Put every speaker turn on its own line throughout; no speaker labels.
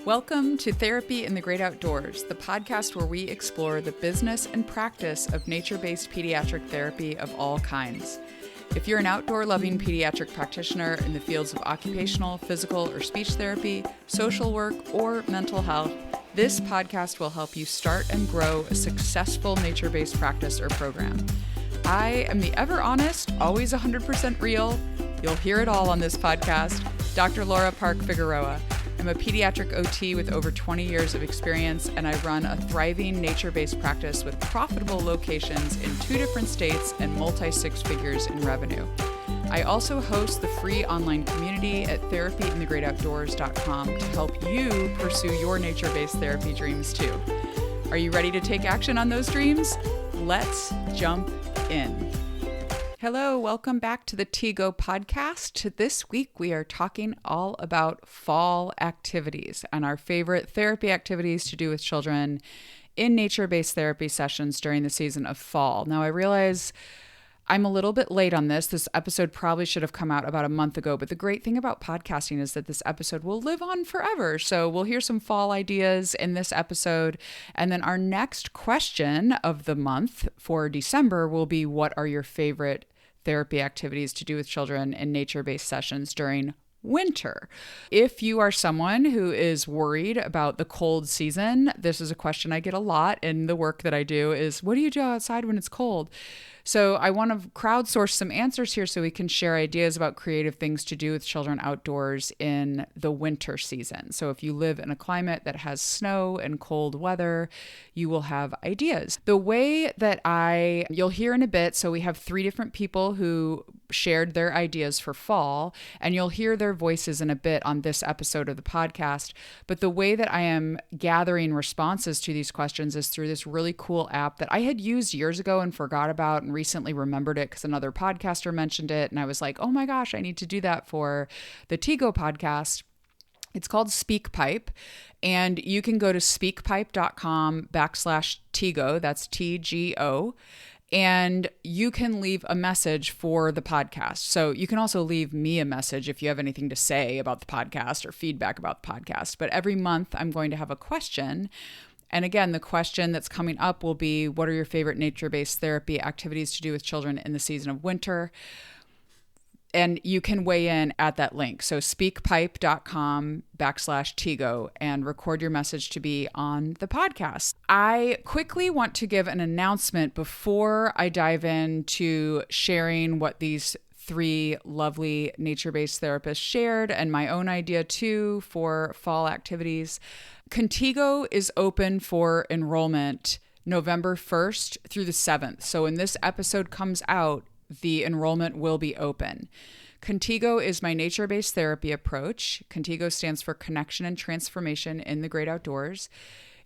Welcome to Therapy in the Great Outdoors, the podcast where we explore the business and practice of nature-based pediatric therapy of all kinds. If you're an outdoor-loving pediatric practitioner in the fields of occupational, physical, or speech therapy, social work, or mental health, this podcast will help you start and grow a successful nature-based practice or program. I am the ever honest, always 100% real, you'll hear it all on this podcast, Dr. Laura Park-Figueroa. I'm a pediatric OT with over 20 years of experience, and I run a thriving nature-based practice with profitable locations in 2 different states and multi-six figures in revenue. I also host the free online community at therapyinthegreatoutdoors.com to help you pursue your nature-based therapy dreams too. Are you ready to take action on those dreams? Let's jump in. Hello, welcome back to the ConTiGO podcast. This week we are talking all about fall activities and our favorite therapy activities to do with children in nature-based therapy sessions during the season of fall. Now I realize I'm a little bit late on this. This episode probably should have come out about a month ago, but the great thing about podcasting is that this episode will live on forever. So we'll hear some fall ideas in this episode. And then our next question of the month for December will be, what are your favorite therapy activities to do with children in nature-based sessions during winter? If you are someone who is worried about the cold season, this is a question I get a lot in the work that I do is, what do you do outside when it's cold? So I want to crowdsource some answers here so we can share ideas about creative things to do with children outdoors in the winter season. So if you live in a climate that has snow and cold weather, you will have ideas. The way that you'll hear in a bit, so we have 3 different people who shared their ideas for fall, and you'll hear their voices in a bit on this episode of the podcast. But the way that I am gathering responses to these questions is through this really cool app that I had used years ago and forgot about and recently remembered it because another podcaster mentioned it. And I was like, oh my gosh, I need to do that for the ConTiGO podcast. It's called SpeakPipe, and you can go to speakpipe.com/TiGO, that's TGO, and you can leave a message for the podcast. So you can also leave me a message if you have anything to say about the podcast or feedback about the podcast. But every month I'm going to have a question. And again, the question that's coming up will be, what are your favorite nature-based therapy activities to do with children in the season of winter? And you can weigh in at that link. So speakpipe.com/TiGO and record your message to be on the podcast. I quickly want to give an announcement before I dive into sharing what these 3 lovely nature-based therapists shared and my own idea too for fall activities. ConTiGO is open for enrollment November 1st through the 7th. So when this episode comes out, the enrollment will be open. ConTiGO is my nature-based therapy approach. ConTiGO stands for Connection and Transformation in the Great Outdoors.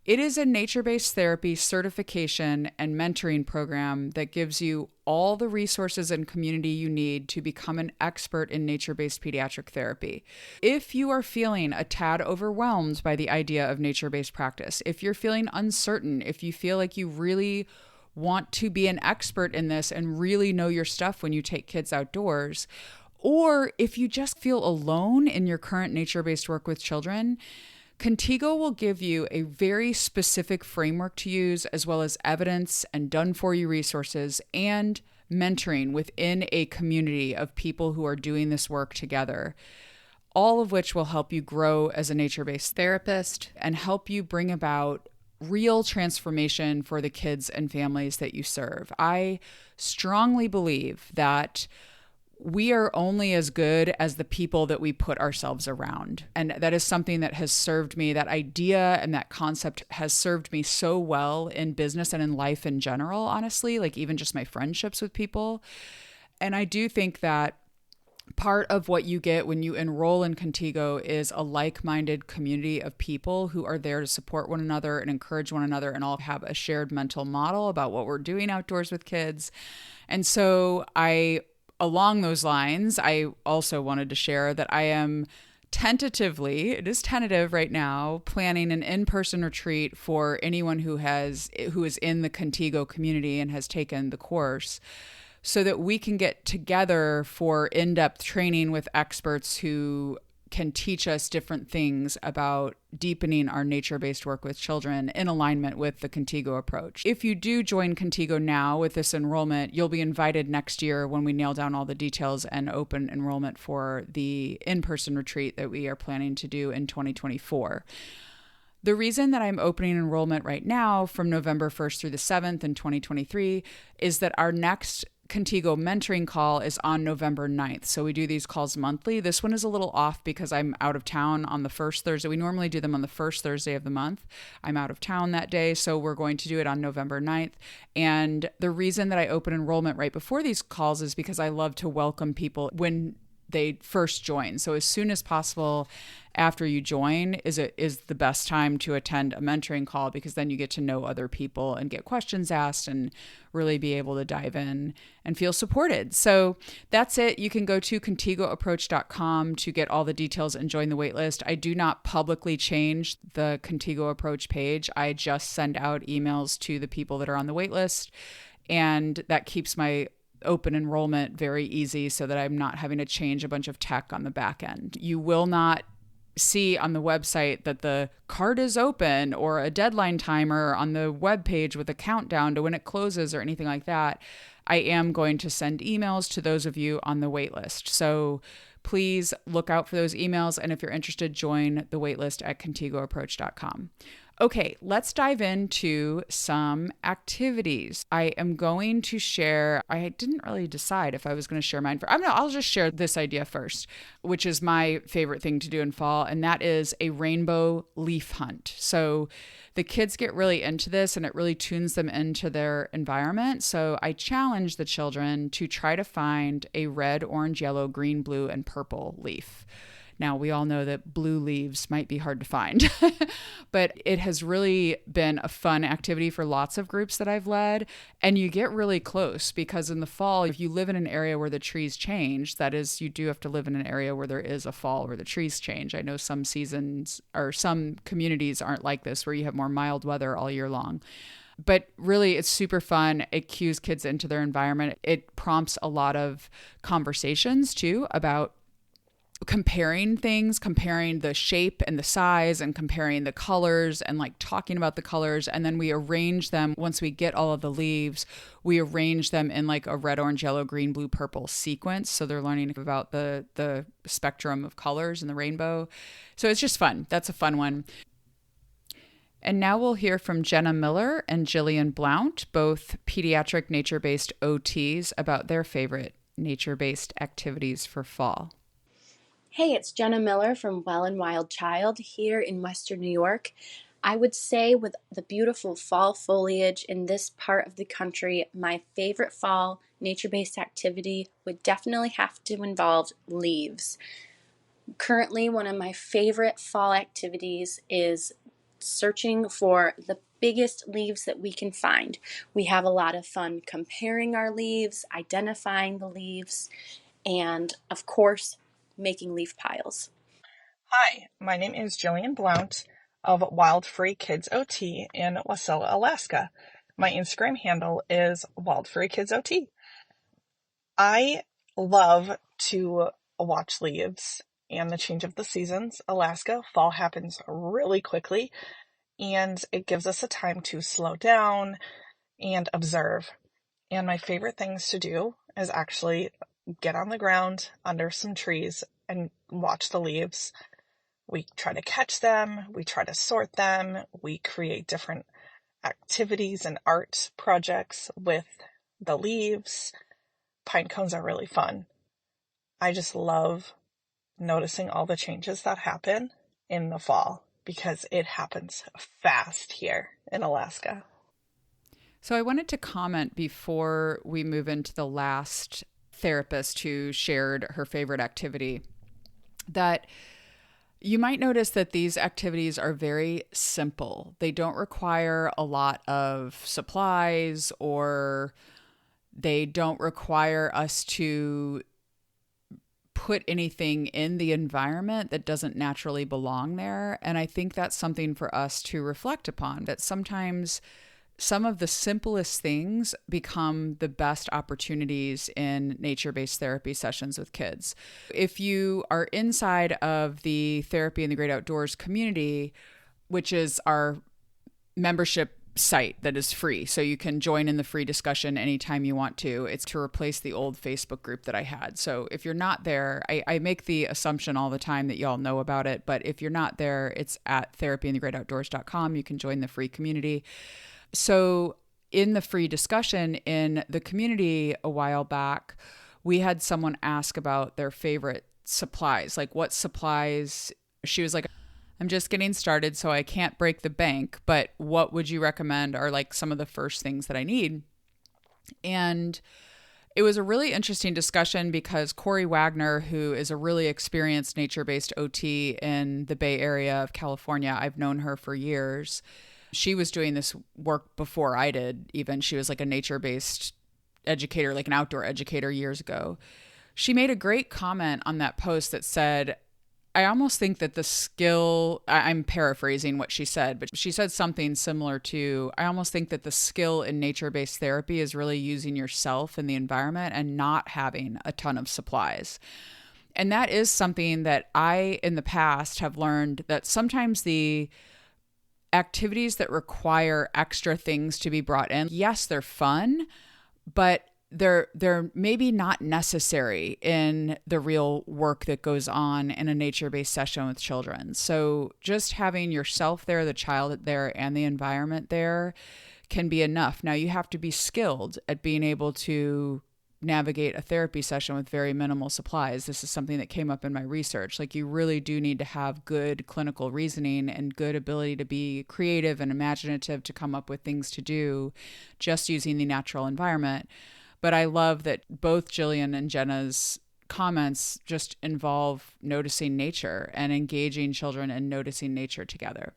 It is a nature-based therapy certification and mentoring program that gives you all the resources and community you need to become an expert in nature-based pediatric therapy. If you are feeling a tad overwhelmed by the idea of nature-based practice, if you're feeling uncertain, if you feel like you really want to be an expert in this and really know your stuff when you take kids outdoors, or if you just feel alone in your current nature-based work with children, ConTiGO will give you a very specific framework to use, as well as evidence and done-for-you resources and mentoring within a community of people who are doing this work together, all of which will help you grow as a nature-based therapist and help you bring about real transformation for the kids and families that you serve. I strongly believe that we are only as good as the people that we put ourselves around. And that is something that has served me, that idea and that concept has served me so well in business and in life in general, honestly, like even just my friendships with people. And I do think that part of what you get when you enroll in ConTiGO is a like-minded community of people who are there to support one another and encourage one another and all have a shared mental model about what we're doing outdoors with kids. And so along those lines, I also wanted to share that I am tentatively, it is tentative right now, planning an in-person retreat for anyone who is in the ConTiGO community and has taken the course, so that we can get together for in-depth training with experts who can teach us different things about deepening our nature-based work with children in alignment with the ConTiGO approach. If you do join ConTiGO now with this enrollment, you'll be invited next year when we nail down all the details and open enrollment for the in-person retreat that we are planning to do in 2024. The reason that I'm opening enrollment right now from November 1st through the 7th in 2023 is that our next ConTiGO mentoring call is on November 9th. So we do these calls monthly. This one is a little off because I'm out of town on the first Thursday. We normally do them on the first Thursday of the month. I'm out of town that day, so we're going to do it on November 9th. And the reason that I open enrollment right before these calls is because I love to welcome people when they first join. So as soon as possible after you join is the best time to attend a mentoring call, because then you get to know other people and get questions asked and really be able to dive in and feel supported. So that's it. You can go to contigoapproach.com to get all the details and join the waitlist. I do not publicly change the ConTiGO approach page. I just send out emails to the people that are on the waitlist, and that keeps my open enrollment very easy so that I'm not having to change a bunch of tech on the back end. You will not see on the website that the card is open or a deadline timer on the web page with a countdown to when it closes or anything like that. I am going to send emails to those of you on the waitlist. So please look out for those emails. And if you're interested, join the waitlist at contigoapproach.com. Okay, let's dive into some activities. I am going to share, I didn't really decide if I was going to share mine. I'll just share this idea first, which is my favorite thing to do in fall, and that is a rainbow leaf hunt. So the kids get really into this, and it really tunes them into their environment. So I challenge the children to try to find a red, orange, yellow, green, blue, and purple leaf. Now, we all know that blue leaves might be hard to find, but it has really been a fun activity for lots of groups that I've led. And you get really close because in the fall, if you live in an area where the trees change, that is, you do have to live in an area where there is a fall where the trees change. I know some seasons or some communities aren't like this, where you have more mild weather all year long. But really, it's super fun. It cues kids into their environment. It prompts a lot of conversations, too, about comparing things, comparing the shape and the size and comparing the colors and like talking about the colors. And then we arrange them. Once we get all of the leaves, we arrange them in like a red, orange, yellow, green, blue, purple sequence. So they're learning about the spectrum of colors in the rainbow. So it's just fun. That's a fun one. And now we'll hear from Jenna Miller and Jillian Blount, both pediatric nature-based OTs, about their favorite nature-based activities for fall.
Hey, it's Jenna Miller from Well and Wild Child here in Western New York. I would say with the beautiful fall foliage in this part of the country, my favorite fall nature-based activity would definitely have to involve leaves. Currently, one of my favorite fall activities is searching for the biggest leaves that we can find. We have a lot of fun comparing our leaves, identifying the leaves, and of course, making leaf piles.
Hi, my name is Jillian Blount of Wild Free Kids OT in Wasilla, Alaska. My Instagram handle is Wild Free Kids OT. I love to watch leaves and the change of the seasons. Alaska, fall happens really quickly, and it gives us a time to slow down and observe. And my favorite things to do is actually get on the ground under some trees and watch the leaves. We try to catch them, we try to sort them, we create different activities and art projects with the leaves. Pine cones are really fun. I just love noticing all the changes that happen in the fall because it happens fast here in Alaska.
So I wanted to comment before we move into the last therapist who shared her favorite activity that you might notice that these activities are very simple. They don't require a lot of supplies, or they don't require us to put anything in the environment that doesn't naturally belong there. And I think that's something for us to reflect upon, that sometimes some of the simplest things become the best opportunities in nature-based therapy sessions with kids. If you are inside of the Therapy in the Great Outdoors community, which is our membership site that is free, so you can join in the free discussion anytime you want to. It's to replace the old Facebook group that I had. So if you're not there, I make the assumption all the time that y'all know about it, but if you're not there, it's at therapyinthegreatoutdoors.com. You can join the free community. So in the free discussion in the community a while back, we had someone ask about their favorite supplies, like what supplies. She was like, I'm just getting started, so I can't break the bank, but what would you recommend are like some of the first things that I need? And it was a really interesting discussion because Corey Wagner, who is a really experienced nature-based OT in the Bay Area of California, I've known her for years. She was doing this work before I did, even. She was like a nature-based educator, like an outdoor educator years ago. She made a great comment on that post that said, I almost think that the skill, I'm paraphrasing what she said, but she said something similar to, I almost think that the skill in nature-based therapy is really using yourself and the environment and not having a ton of supplies. And that is something that I, in the past, have learned that sometimes the activities that require extra things to be brought in, yes, they're fun, but they're maybe not necessary in the real work that goes on in a nature-based session with children. So just having yourself there, the child there, and the environment there can be enough. Now you have to be skilled at being able to navigate a therapy session with very minimal supplies. This is something that came up in my research. Like you really do need to have good clinical reasoning and good ability to be creative and imaginative to come up with things to do just using the natural environment. But I love that both Jillian and Jenna's comments just involve noticing nature and engaging children and noticing nature together.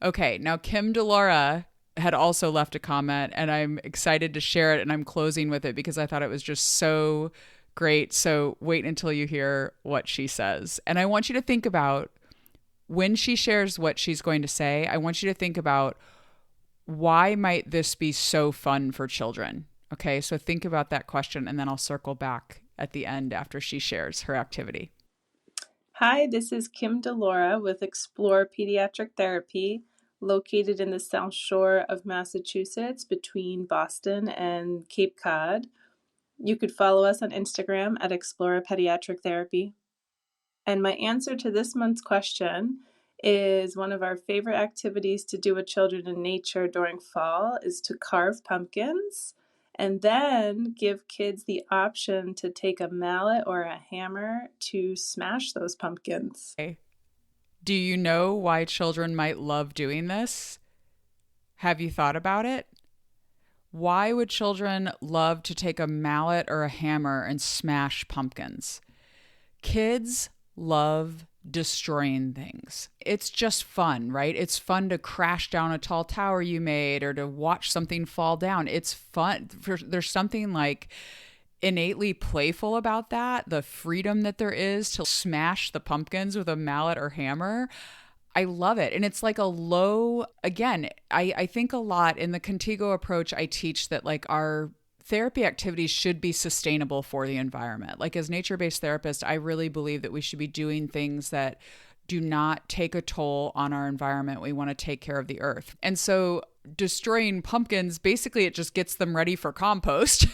Okay, now DeLaura had also left a comment, and I'm excited to share it, and I'm closing with it because I thought it was just so great. So wait until you hear what she says. And I want you to think about when she shares what she's going to say, I want you to think about why might this be so fun for children? Okay, so think about that question, and then I'll circle back at the end after she shares her activity.
Hi, this is DeLaura with Explore Pediatric Therapy, located in the South Shore of Massachusetts between Boston and Cape Cod. You could follow us on Instagram at Explore Pediatric Therapy. And my answer to this month's question is one of our favorite activities to do with children in nature during fall is to carve pumpkins. And then give kids the option to take a mallet or a hammer to smash those pumpkins.
Do you know why children might love doing this? Have you thought about it? Why would children love to take a mallet or a hammer and smash pumpkins? Kids love destroying things. It's just fun, right? It's fun to crash down a tall tower you made or to watch something fall down. It's fun. There's something like innately playful about that, the freedom that there is to smash the pumpkins with a mallet or hammer. I love it. And it's like a low, again, I think a lot in the ConTiGO approach, I teach that like our therapy activities should be sustainable for the environment. Like as nature-based therapists, I really believe that we should be doing things that do not take a toll on our environment. We want to take care of the earth. And so destroying pumpkins, basically it just gets them ready for compost.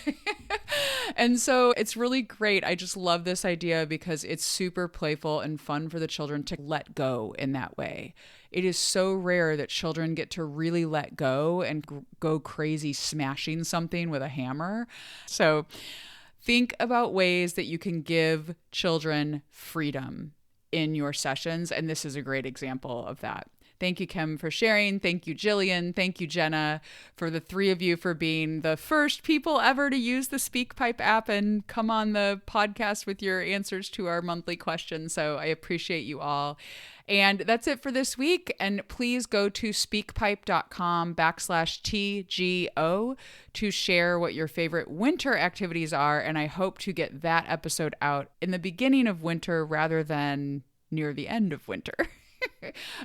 And so it's really great. I just love this idea because it's super playful and fun for the children to let go in that way. It is so rare that children get to really let go and go crazy smashing something with a hammer. So think about ways that you can give children freedom in your sessions. And this is a great example of that. Thank you, Kim, for sharing. Thank you, Jillian. Thank you, Jenna, for the three of you for being the first people ever to use the SpeakPipe app and come on the podcast with your answers to our monthly questions. So I appreciate you all. And that's it for this week. And please go to speakpipe.com/TGO to share what your favorite winter activities are. And I hope to get that episode out in the beginning of winter rather than near the end of winter.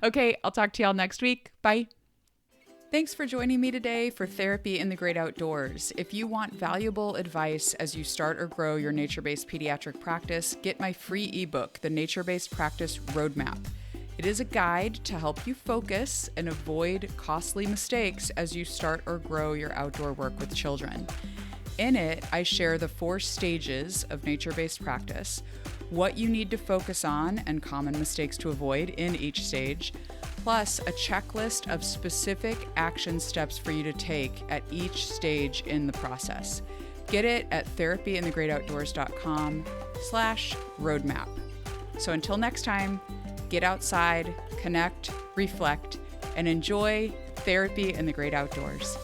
Okay, I'll talk to y'all next week. Bye. Thanks for joining me today for Therapy in the Great Outdoors. If you want valuable advice as you start or grow your nature-based pediatric practice, get my free ebook, The Nature-Based Practice Roadmap. It is a guide to help you focus and avoid costly mistakes as you start or grow your outdoor work with children. In it, I share the 4 stages of nature-based practice, what you need to focus on and common mistakes to avoid in each stage, plus a checklist of specific action steps for you to take at each stage in the process. Get it at therapyinthegreatoutdoors.com/roadmap. So until next time, get outside, connect, reflect, and enjoy therapy in the great outdoors.